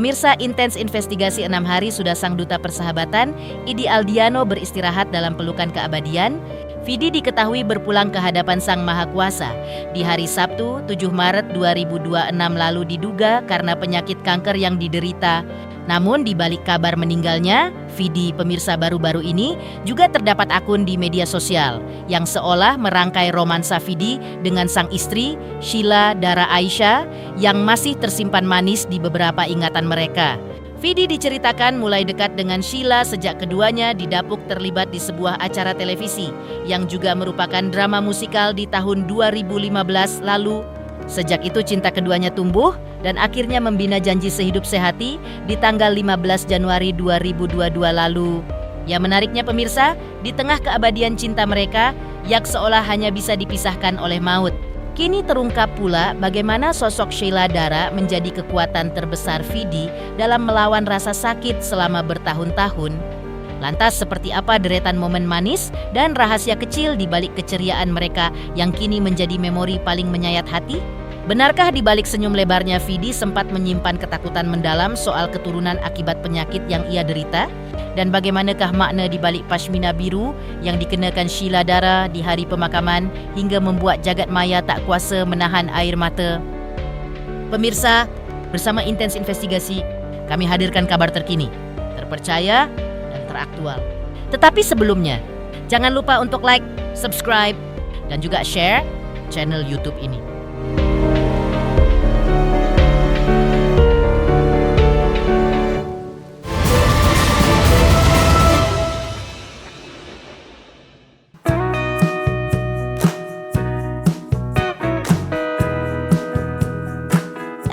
Pemirsa, Intens Investigasi 6 hari sudah sang duta persahabatan, Idi Aldiano beristirahat dalam pelukan keabadian. Vidi diketahui berpulang ke hadapan Sang Maha Kuasa di hari Sabtu 7 Maret 2026 lalu diduga karena penyakit kanker yang diderita. Namun di balik kabar meninggalnya, Vidi pemirsa baru-baru ini juga terdapat akun di media sosial yang seolah merangkai romansa Vidi dengan sang istri, Sheila Dara Aisha, yang masih tersimpan manis di beberapa ingatan mereka. Vidi diceritakan mulai dekat dengan Sheila sejak keduanya didapuk terlibat di sebuah acara televisi yang juga merupakan drama musikal di tahun 2015 lalu. Sejak itu cinta keduanya tumbuh dan akhirnya membina janji sehidup sehati di tanggal 15 Januari 2022 lalu. Yang menariknya pemirsa, di tengah keabadian cinta mereka yang seolah hanya bisa dipisahkan oleh maut, kini terungkap pula bagaimana sosok Sheila Dara menjadi kekuatan terbesar Vidi dalam melawan rasa sakit selama bertahun-tahun. Lantas seperti apa deretan momen manis dan rahasia kecil di balik keceriaan mereka yang kini menjadi memori paling menyayat hati? Benarkah di balik senyum lebarnya Vidi sempat menyimpan ketakutan mendalam soal keturunan akibat penyakit yang ia derita? Dan bagaimanakah makna di balik pashmina biru yang dikenakan Sheila Dara di hari pemakaman hingga membuat jagat maya tak kuasa menahan air mata? Pemirsa, bersama Intens Investigasi, kami hadirkan kabar terkini, terpercaya, dan teraktual. Tetapi sebelumnya, jangan lupa untuk like, subscribe, dan juga share channel YouTube ini.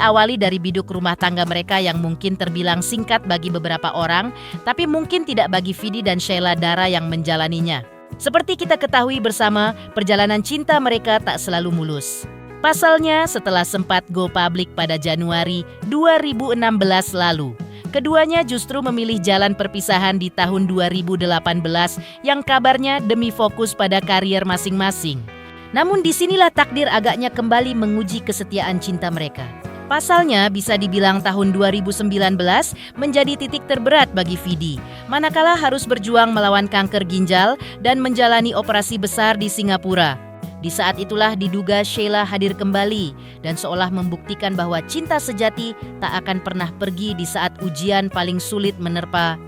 Awali dari biduk rumah tangga mereka yang mungkin terbilang singkat bagi beberapa orang, tapi mungkin tidak bagi Vidi dan Sheila Dara yang menjalaninya. Seperti kita ketahui bersama, perjalanan cinta mereka tak selalu mulus. Pasalnya, setelah sempat go public pada Januari 2016 lalu, keduanya justru memilih jalan perpisahan di tahun 2018 yang kabarnya demi fokus pada karier masing-masing. Namun disinilah takdir agaknya kembali menguji kesetiaan cinta mereka. Pasalnya bisa dibilang tahun 2019 menjadi titik terberat bagi Vidi, manakala harus berjuang melawan kanker ginjal dan menjalani operasi besar di Singapura. Di saat itulah diduga Sheila hadir kembali dan seolah membuktikan bahwa cinta sejati tak akan pernah pergi di saat ujian paling sulit menerpa.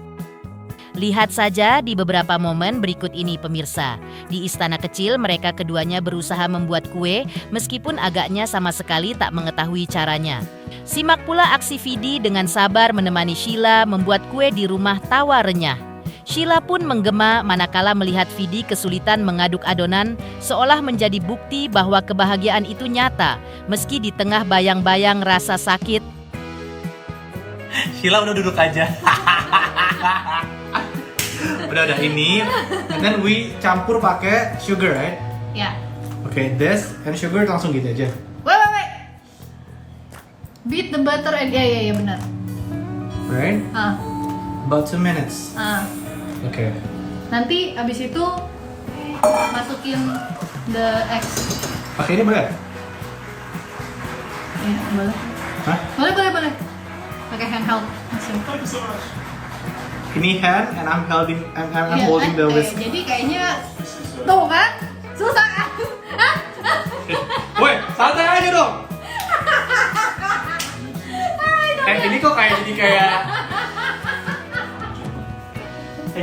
Lihat saja di beberapa momen berikut ini pemirsa. Di istana kecil mereka keduanya berusaha membuat kue meskipun agaknya sama sekali tak mengetahui caranya. Simak pula aksi Vidi dengan sabar menemani Sheila membuat kue di rumah tawa renyah. Sheila pun menggema manakala melihat Vidi kesulitan mengaduk adonan seolah menjadi bukti bahwa kebahagiaan itu nyata meski di tengah bayang-bayang rasa sakit. Sheila udah duduk aja. Udah ini, and then we campur pakai sugar, right? Ya. Okay, this and sugar langsung gitu aja. Wait. Beat the butter and ya benar. Right? About 2 minutes. Okay. Nanti abis itu masukin the eggs. Pakai ini boleh? Ya, boleh. Hah? Boleh. Pakai handheld mesin. Ini hand and I'm holding the whisk. Jadi kayaknya tuh kan susah kan? Woi, santai aja dong. Ini kok jadi kayak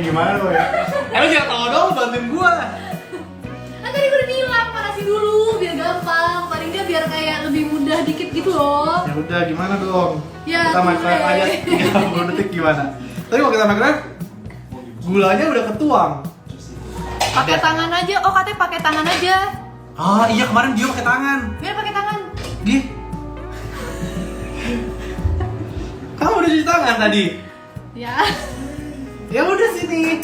gimana lo ya? Lu jangan tahu dong, bantuin gua. Kan tadi gue udah bilang panasin dulu biar gampang. Paling dia biar kayak lebih mudah dikit gitu loh. Ya udah, gimana dong? Ya, kita microwave aja 30 detik gimana? Tapi kalau kita microwave, gulanya udah ketuang. Pakai tangan aja. Oh, katanya pakai tangan aja. Ah iya, kemarin dia pakai tangan. Biar pakai tangan. Gih. Kamu udah cuci tangan tadi? Ya. Ya udah sini.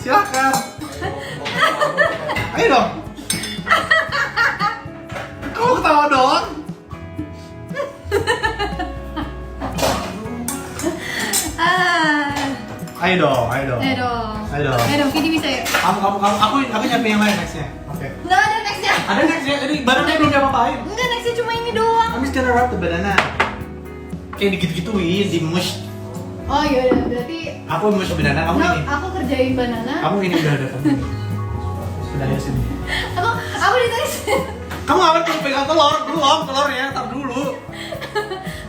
Silakan. Ayo dong. Kamu ketawa doang. Ayo dong. Vidi bisa ya? Aku nyiapin yang lain nextnya. Oke. Nggak ada nextnya. Ada nextnya. Ini banananya belum diapa-apain. Enggak, nextnya cuma ini doang. I'm just gonna wrap the banana. Kayak digit-gituin, di mush. Oh iya, berarti Aku mush banana, kamu ini. aku kerjain banana. Kamu ini udah ada kamu. Udah ya sini. Aku ditulis. Kamu ngapain tuh pegang telur? Belum, telurnya, tar dulu.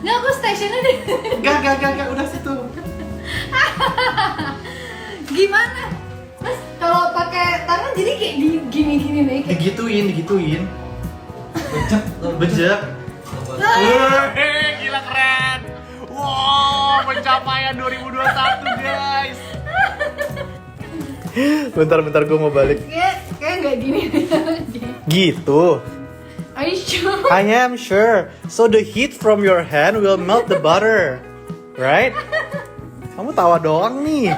Nggak, aku stationnya deh. Gak, udah situ. Gimana? Mas, kalau pakai tangan jadi kayak gini nih. Kayak... Digituin. Bejek. Wih, gila keren. Wow, pencapaian 2021 guys. Bentar gue mau balik. Kayak nggak gini. Gitu. Are you sure? I am sure. So the heat from your hand will melt the butter, right? Kamu tawa doang nih.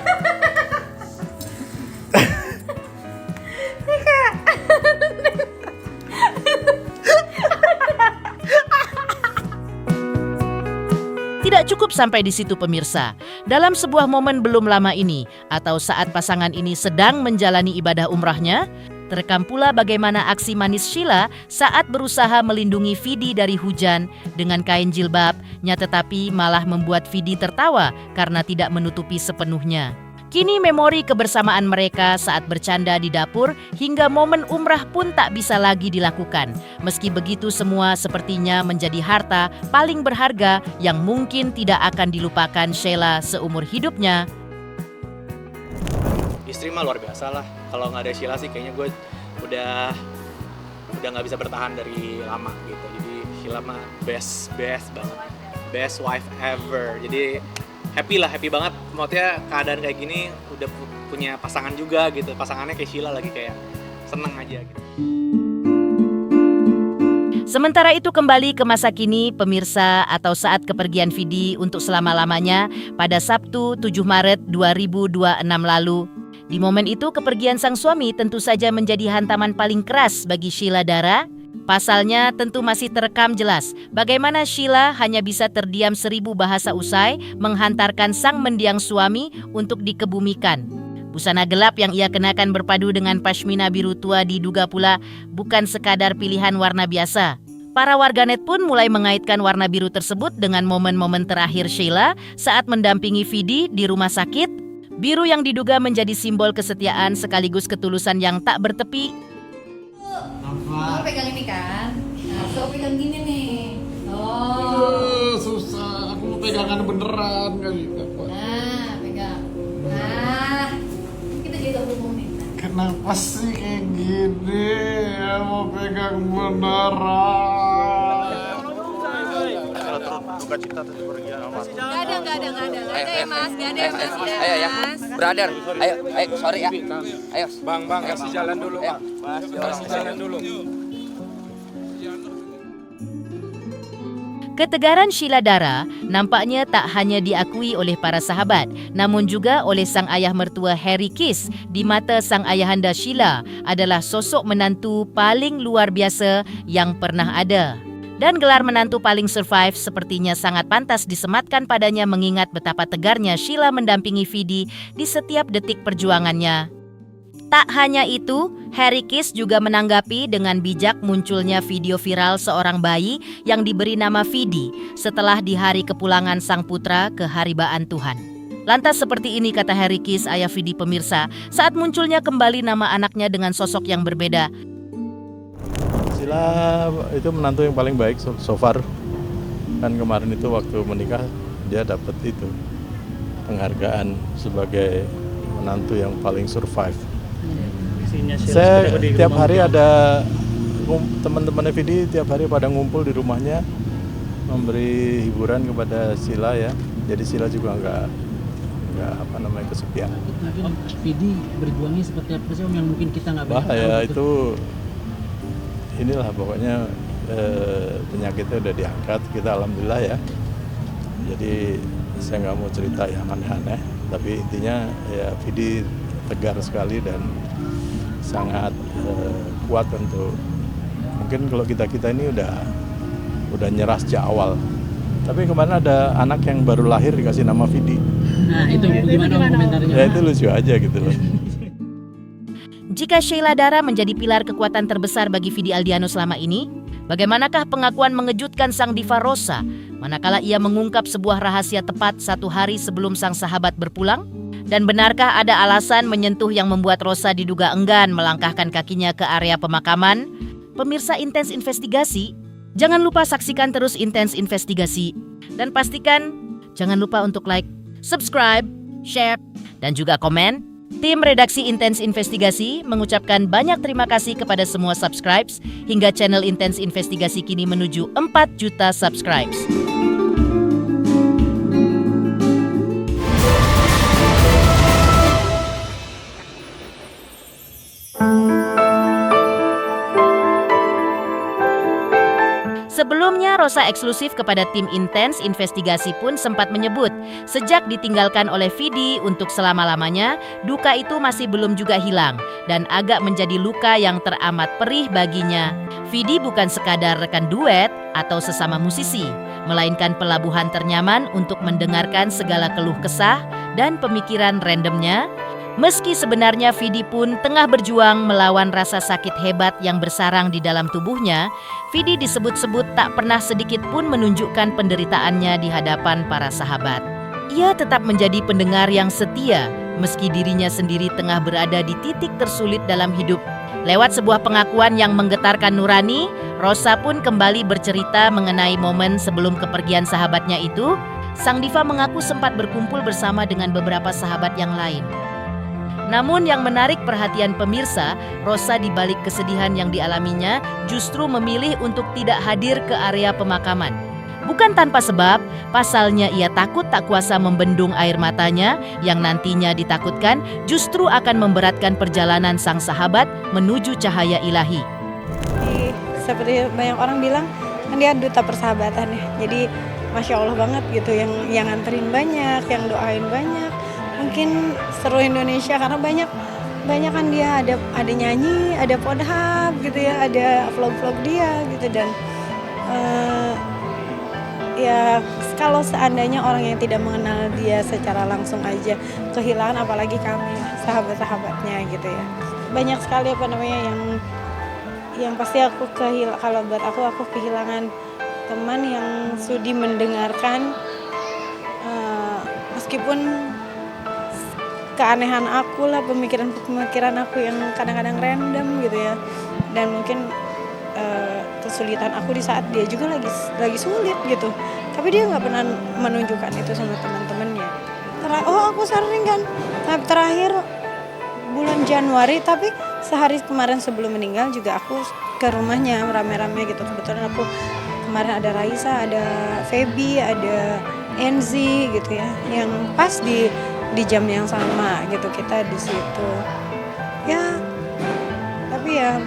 Tidak cukup sampai di situ pemirsa. Dalam sebuah momen belum lama ini, atau saat pasangan ini sedang menjalani ibadah umrahnya, terekam pula bagaimana aksi manis Sheila saat berusaha melindungi Vidi dari hujan dengan kain jilbabnya, tetapi malah membuat Vidi tertawa karena tidak menutupi sepenuhnya. Kini memori kebersamaan mereka saat bercanda di dapur hingga momen umrah pun tak bisa lagi dilakukan. Meski begitu, semua sepertinya menjadi harta paling berharga yang mungkin tidak akan dilupakan Sheila seumur hidupnya. Istri mah luar biasa lah. Kalau nggak ada Sheila sih kayaknya gue udah nggak bisa bertahan dari lama gitu. Jadi Sheila mah best banget, best wife ever. Jadi happy banget. Maksudnya keadaan kayak gini udah punya pasangan juga gitu. Pasangannya kayak Sheila lagi, kayak seneng aja gitu. Sementara itu kembali ke masa kini pemirsa, atau saat kepergian Vidi untuk selama-lamanya pada Sabtu 7 Maret 2026 lalu. Di momen itu kepergian sang suami tentu saja menjadi hantaman paling keras bagi Sheila Dara. Pasalnya tentu masih terekam jelas bagaimana Sheila hanya bisa terdiam 1000 bahasa usai menghantarkan sang mendiang suami untuk dikebumikan. Busana gelap yang ia kenakan berpadu dengan pashmina biru tua diduga pula bukan sekadar pilihan warna biasa. Para warganet pun mulai mengaitkan warna biru tersebut dengan momen-momen terakhir Sheila saat mendampingi Vidi di rumah sakit. Biru yang diduga menjadi simbol kesetiaan sekaligus ketulusan yang tak bertepi. Kamu pegang ini kan? Nah, so pegang gini nih. Oh. Susah, aku mau pegangan beneran kali. Nah, pegang. Nah, kita juga belum nih. Kenapa sih kayak gini? Mau pegang beneran. Duka cita terus pergi amat. Gak ada. Gak ada ya mas, gak ada ya mas. Ayo ya, brother. Ayo, sorry ya. Ayo. Bang, kasih jalan dulu, Bang. Kasih jalan dulu. Ketegaran Sheila Dara nampaknya tak hanya diakui oleh para sahabat, namun juga oleh sang ayah mertua Harry Kiss. Di mata sang ayahanda, Sheila adalah sosok menantu paling luar biasa yang pernah ada. Dan gelar menantu paling survive sepertinya sangat pantas disematkan padanya mengingat betapa tegarnya Sheila mendampingi Vidi di setiap detik perjuangannya. Tak hanya itu, Harry Kiss juga menanggapi dengan bijak munculnya video viral seorang bayi yang diberi nama Vidi setelah di hari kepulangan sang putra ke haribaan Tuhan. Lantas seperti ini kata Harry Kiss, ayah Vidi pemirsa, saat munculnya kembali nama anaknya dengan sosok yang berbeda. Sheila itu menantu yang paling baik so far. Kan kemarin itu waktu menikah dia dapat itu penghargaan sebagai menantu yang paling survive. Saya tiap hari ada teman-temannya Vidi tiap hari pada ngumpul di rumahnya memberi hiburan kepada Sheila ya. Jadi Sheila juga nggak kesepian. Mungkin Vidi berjuangnya seperti apa sih Om yang mungkin kita nggak tahu? Ya itu inilah pokoknya penyakitnya udah diangkat, kita alhamdulillah ya. Jadi saya nggak mau cerita yang aneh-aneh, tapi intinya ya Vidi tegar sekali dan sangat kuat untuk, mungkin kalau kita ini udah nyerah sejak awal. Tapi kemarin ada anak yang baru lahir dikasih nama Vidi. Nah itu gimana komentarnya? Ya itu lucu aja gitu loh. Jika Sheila Dara menjadi pilar kekuatan terbesar bagi Vidi Aldiano selama ini, Bagaimanakah pengakuan mengejutkan sang diva Rosa manakala ia mengungkap sebuah rahasia tepat 1 hari sebelum sang sahabat berpulang? Dan benarkah ada alasan menyentuh yang membuat Rosa diduga enggan melangkahkan kakinya ke area pemakaman? Pemirsa Intens Investigasi, jangan lupa saksikan terus Intens Investigasi. Dan pastikan jangan lupa untuk like, subscribe, share, dan juga komen. Tim redaksi Intens Investigasi mengucapkan banyak terima kasih kepada semua subscribes hingga channel Intens Investigasi kini menuju 4 juta subscribes. Sebelumnya, Rosa eksklusif kepada tim Intens Investigasi pun sempat menyebut, sejak ditinggalkan oleh Vidi untuk selama-lamanya, duka itu masih belum juga hilang dan agak menjadi luka yang teramat perih baginya. Vidi bukan sekadar rekan duet atau sesama musisi, melainkan pelabuhan ternyaman untuk mendengarkan segala keluh kesah dan pemikiran randomnya. Meski sebenarnya Vidi pun tengah berjuang melawan rasa sakit hebat yang bersarang di dalam tubuhnya, Vidi disebut-sebut tak pernah sedikit pun menunjukkan penderitaannya di hadapan para sahabat. Ia tetap menjadi pendengar yang setia, meski dirinya sendiri tengah berada di titik tersulit dalam hidup. Lewat sebuah pengakuan yang menggetarkan nurani, Rosa pun kembali bercerita mengenai momen sebelum kepergian sahabatnya itu. Sang diva mengaku sempat berkumpul bersama dengan beberapa sahabat yang lain. Namun yang menarik perhatian pemirsa, Rosa di balik kesedihan yang dialaminya justru memilih untuk tidak hadir ke area pemakaman. Bukan tanpa sebab, pasalnya ia takut tak kuasa membendung air matanya yang nantinya ditakutkan justru akan memberatkan perjalanan sang sahabat menuju cahaya ilahi. Seperti banyak orang bilang, kan dia duta persahabatan ya. Jadi Masya Allah banget gitu, yang nganterin banyak, yang doain banyak. Mungkin seluruh Indonesia karena banyak kan dia ada nyanyi, ada podhab gitu ya, ada vlog-vlog dia gitu. Dan ya kalau seandainya orang yang tidak mengenal dia secara langsung aja kehilangan, apalagi kami sahabat-sahabatnya gitu ya. Banyak sekali yang pasti aku kalau buat aku kehilangan teman yang sudi mendengarkan meskipun keanehan aku lah, pemikiran aku yang kadang-kadang random gitu ya, dan mungkin kesulitan aku di saat dia juga lagi sulit gitu, tapi dia nggak pernah menunjukkan itu sama teman-temannya. Aku sering kan, terakhir bulan Januari, tapi sehari kemarin sebelum meninggal juga aku ke rumahnya rame-rame gitu. Kebetulan aku kemarin ada Raisa, ada Feby, ada Enzi gitu ya, yang pas di jam yang sama gitu kita di situ ya. Tapi ya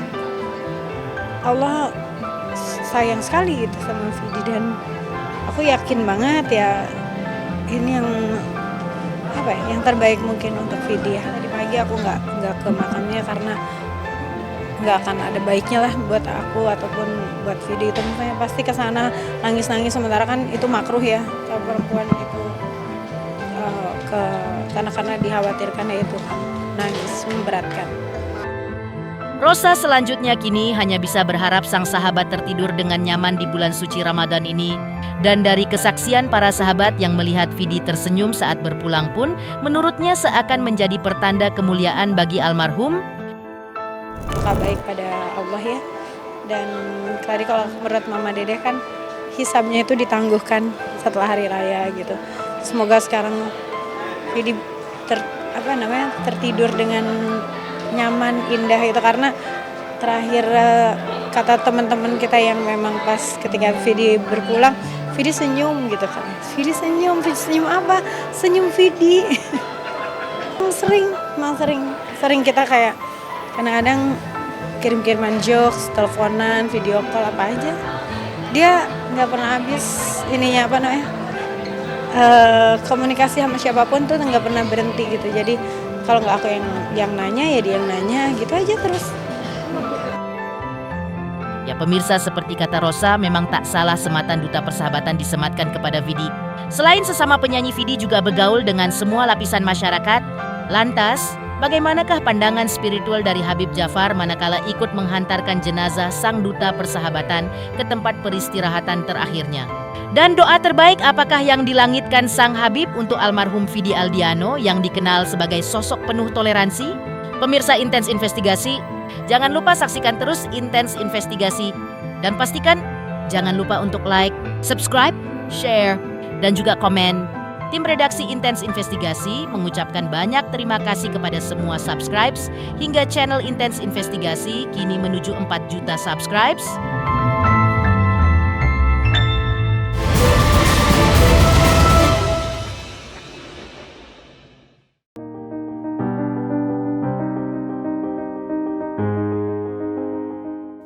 Allah sayang sekali gitu sama Vidi, dan aku yakin banget ya ini yang terbaik mungkin untuk Vidi ya. Tadi pagi aku nggak ke makamnya karena nggak akan ada baiknya lah buat aku ataupun buat Vidi. Itu makanya pasti kesana nangis-nangis, sementara kan itu makruh ya kalau perempuan itu karena dikhawatirkan itu nangis memberatkan. Rosa selanjutnya kini hanya bisa berharap sang sahabat tertidur dengan nyaman di bulan suci Ramadan ini. Dan dari kesaksian para sahabat yang melihat Vidi tersenyum saat berpulang pun, menurutnya seakan menjadi pertanda kemuliaan bagi almarhum. Maka baik pada Allah ya. Dan tadi kalau menurut Mama Dede kan hisabnya itu ditangguhkan setelah hari raya gitu. Semoga sekarang Vidi tertidur dengan nyaman, indah itu, karena terakhir kata teman-teman kita yang memang pas ketika Vidi berpulang, Vidi senyum gitu kan. Vidi senyum apa? Senyum Vidi. sering kita kayak kadang-kadang kirim-kiriman jokes, teleponan, video call apa aja. Dia nggak pernah habis komunikasi sama siapapun tuh nggak pernah berhenti gitu. Jadi kalau nggak aku yang nanya ya dia yang nanya gitu aja terus. Ya pemirsa, seperti kata Rosa, memang tak salah sematan duta persahabatan disematkan kepada Vidi. Selain sesama penyanyi, Vidi juga bergaul dengan semua lapisan masyarakat. Lantas, Bagaimanakah pandangan spiritual dari Habib Jafar manakala ikut menghantarkan jenazah sang duta persahabatan ke tempat peristirahatan terakhirnya? Dan doa terbaik apakah yang dilangitkan sang Habib untuk almarhum Vidi Aldiano yang dikenal sebagai sosok penuh toleransi? Pemirsa Intens Investigasi, jangan lupa saksikan terus Intens Investigasi dan pastikan jangan lupa untuk like, subscribe, share, dan juga komen. Tim redaksi Intens Investigasi mengucapkan banyak terima kasih kepada semua subscribes hingga channel Intens Investigasi kini menuju 4 juta subscribes.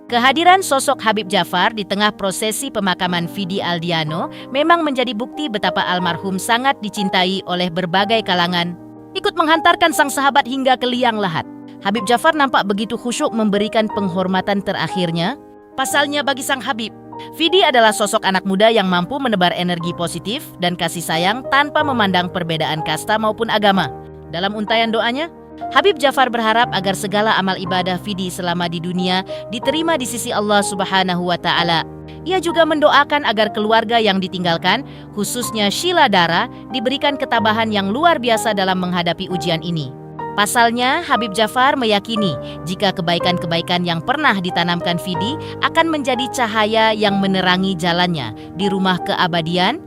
Kehadiran sosok Habib Jafar di tengah prosesi pemakaman Vidi Aldiano memang menjadi bukti betapa almarhum sangat dicintai oleh berbagai kalangan. Ikut menghantarkan sang sahabat hingga ke liang lahat. Habib Jafar nampak begitu khusyuk memberikan penghormatan terakhirnya. Pasalnya bagi sang Habib, Vidi adalah sosok anak muda yang mampu menebar energi positif dan kasih sayang tanpa memandang perbedaan kasta maupun agama. Dalam untayan doanya, Habib Jafar berharap agar segala amal ibadah Vidi selama di dunia diterima di sisi Allah Subhanahu wa Ta'ala. Ia juga mendoakan agar keluarga yang ditinggalkan, khususnya Sheila Dara, diberikan ketabahan yang luar biasa dalam menghadapi ujian ini. Pasalnya, Habib Jafar meyakini jika kebaikan-kebaikan yang pernah ditanamkan Vidi akan menjadi cahaya yang menerangi jalannya di rumah keabadian.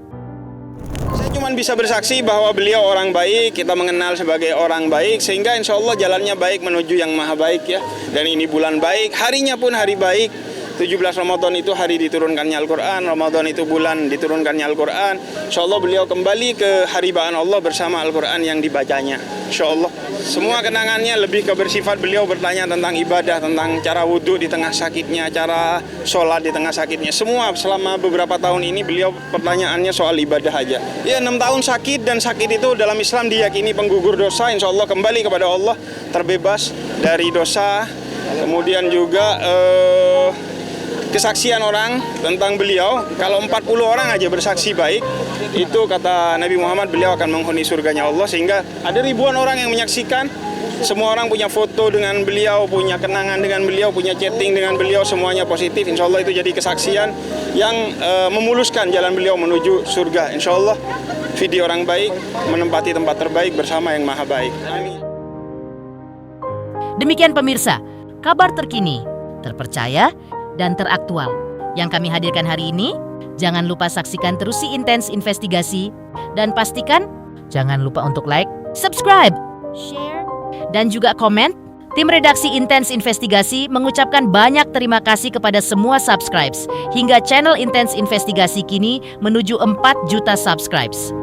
Saya cuma bisa bersaksi bahwa beliau orang baik, kita mengenal sebagai orang baik, sehingga insya Allah jalannya baik menuju yang maha baik ya. Dan ini bulan baik, harinya pun hari baik. 17 Ramadan itu hari diturunkannya Al-Quran, Ramadan itu bulan diturunkannya Al-Quran. Insya Allah beliau kembali ke haribaan Allah bersama Al-Quran yang dibacanya. Insya Allah. Semua kenangannya lebih ke bersifat beliau bertanya tentang ibadah, tentang cara wudhu di tengah sakitnya, cara sholat di tengah sakitnya. Semua selama beberapa tahun ini beliau pertanyaannya soal ibadah aja. Ya 6 tahun sakit, dan sakit itu dalam Islam diyakini penggugur dosa. Insya Allah kembali kepada Allah, terbebas dari dosa. Kemudian juga kesaksian orang tentang beliau, kalau 40 orang aja bersaksi baik, itu kata Nabi Muhammad beliau akan menghuni surganya Allah. Sehingga ada ribuan orang yang menyaksikan, semua orang punya foto dengan beliau, punya kenangan dengan beliau, punya chatting dengan beliau, semuanya positif. Insya Allah itu jadi kesaksian yang memuluskan jalan beliau menuju surga. Insya Allah Vidi orang baik, menempati tempat terbaik bersama yang maha baik. Amin. Demikian pemirsa, kabar terkini, terpercaya, dan teraktual yang kami hadirkan hari ini. Jangan lupa saksikan terus si Intens Investigasi dan pastikan jangan lupa untuk like, subscribe, share, dan juga komen. Tim redaksi Intens Investigasi mengucapkan banyak terima kasih kepada semua subscribes hingga channel Intens Investigasi kini menuju 4 juta subscribes.